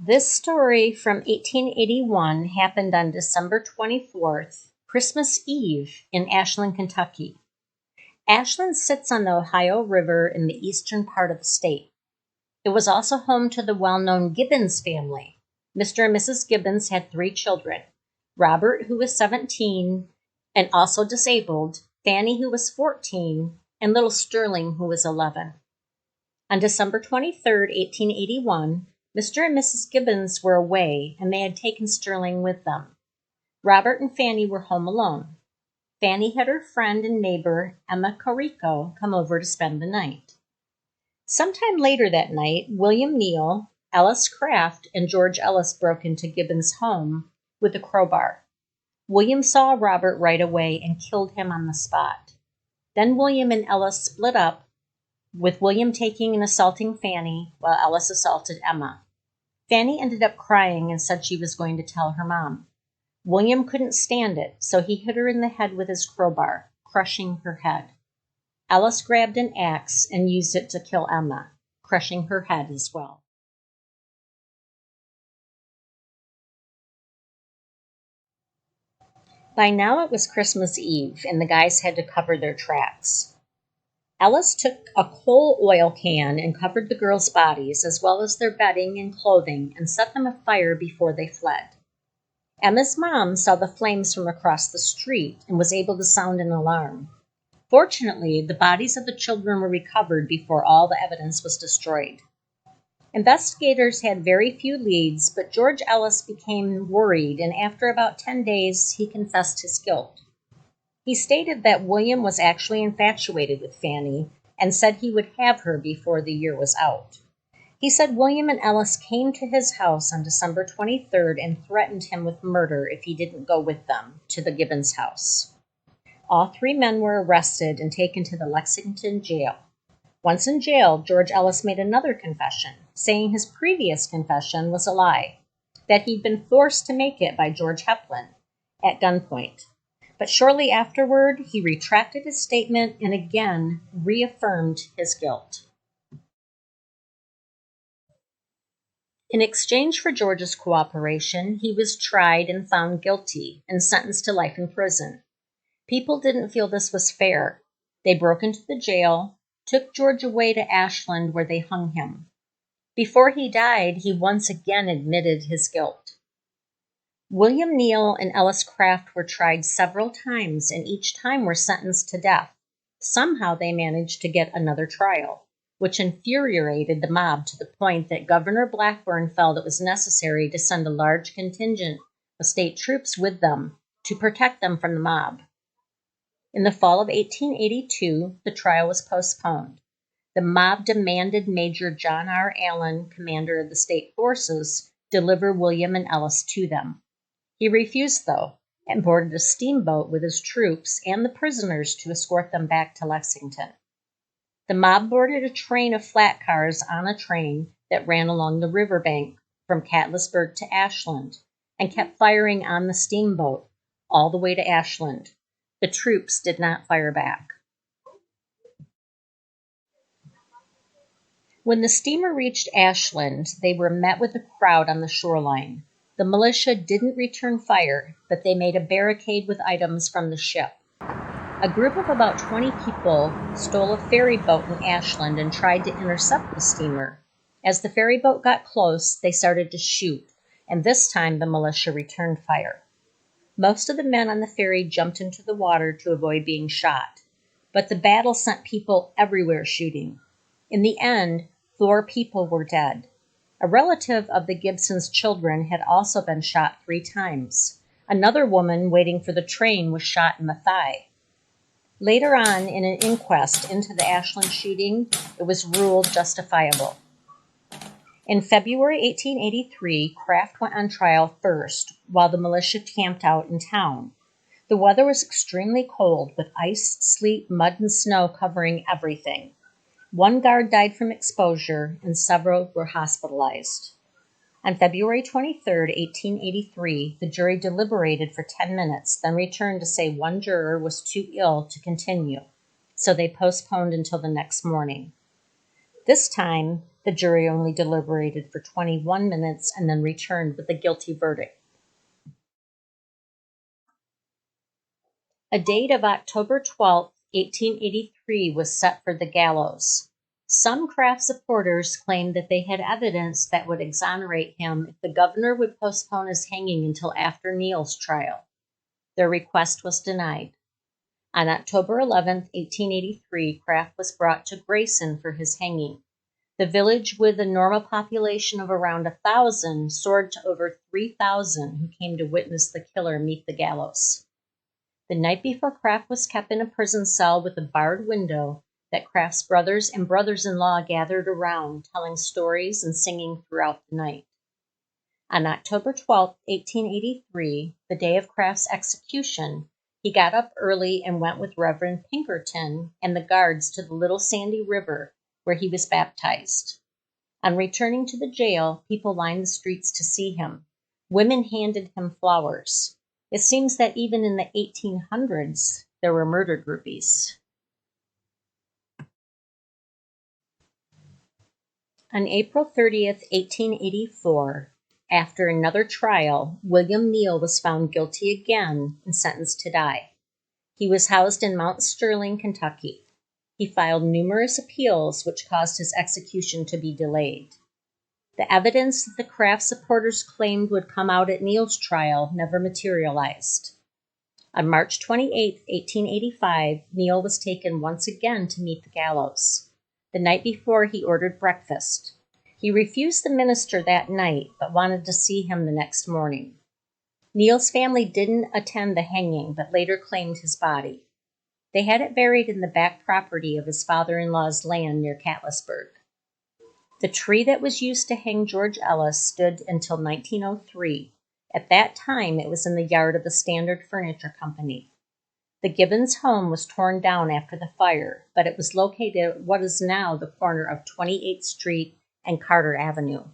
This story from 1881 happened on December 24th, Christmas Eve, in Ashland, Kentucky. Ashland sits on the Ohio River in the eastern part of the state. It was also home to the well-known Gibbons family. Mr. and Mrs. Gibbons had 3 children: Robert, who was 17 and also disabled, Fanny, who was 14, and little Sterling, who was 11. On December 23rd, 1881, Mr. and Mrs. Gibbons were away, and they had taken Sterling with them. Robert and Fanny were home alone. Fanny had her friend and neighbor, Emma Carico, come over to spend the night. Sometime later that night, William Neal, Ellis Craft, and George Ellis broke into Gibbons' home with a crowbar. William saw Robert right away and killed him on the spot. Then William and Ellis split up, with William taking and assaulting Fanny while Ellis assaulted Emma. Fanny ended up crying and said she was going to tell her mom. William couldn't stand it, so he hit her in the head with his crowbar, crushing her head. Ellis grabbed an axe and used it to kill Emma, crushing her head as well. By now it was Christmas Eve, and the guys had to cover their tracks. Ellis took a coal oil can and covered the girls' bodies, as well as their bedding and clothing, and set them afire before they fled. Emma's mom saw the flames from across the street and was able to sound an alarm. Fortunately, the bodies of the children were recovered before all the evidence was destroyed. Investigators had very few leads, but George Ellis became worried, and after about 10 days, he confessed his guilt. He stated that William was actually infatuated with Fanny and said he would have her before the year was out. He said William and Ellis came to his house on December 23rd and threatened him with murder if he didn't go with them to the Gibbons house. All 3 men were arrested and taken to the Lexington jail. Once in jail, George Ellis made another confession, saying his previous confession was a lie, that he'd been forced to make it by George Heplin at gunpoint. But shortly afterward, he retracted his statement and again reaffirmed his guilt. In exchange for George's cooperation, he was tried and found guilty and sentenced to life in prison. People didn't feel this was fair. They broke into the jail, took George away to Ashland, where they hung him. Before he died, he once again admitted his guilt. William Neal and Ellis Craft were tried several times, and each time were sentenced to death. Somehow they managed to get another trial, which infuriated the mob to the point that Governor Blackburn felt it was necessary to send a large contingent of state troops with them to protect them from the mob. In the fall of 1882, the trial was postponed. The mob demanded Major John R. Allen, commander of the state forces, deliver William and Ellis to them. He refused, though, and boarded a steamboat with his troops and the prisoners to escort them back to Lexington. The mob boarded a train of flat cars on a train that ran along the riverbank from Catlettsburg to Ashland and kept firing on the steamboat all the way to Ashland. The troops did not fire back. When the steamer reached Ashland, they were met with a crowd on the shoreline. The militia didn't return fire, but they made a barricade with items from the ship. A group of about 20 people stole a ferry boat in Ashland and tried to intercept the steamer. As the ferry boat got close, they started to shoot, and this time the militia returned fire. Most of the men on the ferry jumped into the water to avoid being shot, but the battle sent people everywhere shooting. In the end, 4 people were dead. A relative of the Gibsons' children had also been shot 3 times. Another woman waiting for the train was shot in the thigh. Later on, in an inquest into the Ashland shooting, it was ruled justifiable. In February 1883, Kraft went on trial first, while the militia camped out in town. The weather was extremely cold, with ice, sleet, mud, and snow covering everything. 1 guard died from exposure, and several were hospitalized. On February 23, 1883, the jury deliberated for 10 minutes, then returned to say 1 juror was too ill to continue, so they postponed until the next morning. This time, the jury only deliberated for 21 minutes and then returned with a guilty verdict. A date of October 12, 1883 was set for the gallows. Some Kraft supporters claimed that they had evidence that would exonerate him if the governor would postpone his hanging until after Neal's trial. Their request was denied. On October 11, 1883, Kraft was brought to Grayson for his hanging. The village, with a normal population of around 1,000, soared to over 3,000 who came to witness the killer meet the gallows. The night before Kraft was kept in a prison cell with a barred window that Kraft's brothers and brothers-in-law gathered around, telling stories and singing throughout the night. On October 12, 1883, the day of Kraft's execution, he got up early and went with Reverend Pinkerton and the guards to the Little Sandy River, where he was baptized. On returning to the jail, people lined the streets to see him. Women handed him flowers. It seems that even in the 1800s, there were murder groupies. On April 30th, 1884, after another trial, William Neal was found guilty again and sentenced to die. He was housed in Mount Sterling, Kentucky. He filed numerous appeals, which caused his execution to be delayed. The evidence that the Kraft supporters claimed would come out at Neal's trial never materialized. On March 28, 1885, Neal was taken once again to meet the gallows. The night before, he ordered breakfast. He refused the minister that night, but wanted to see him the next morning. Neal's family didn't attend the hanging, but later claimed his body. They had it buried in the back property of his father-in-law's land near Catlettsburg. The tree that was used to hang George Ellis stood until 1903. At that time, it was in the yard of the Standard Furniture Company. The Gibbons home was torn down after the fire, but it was located at what is now the corner of 28th Street and Carter Avenue.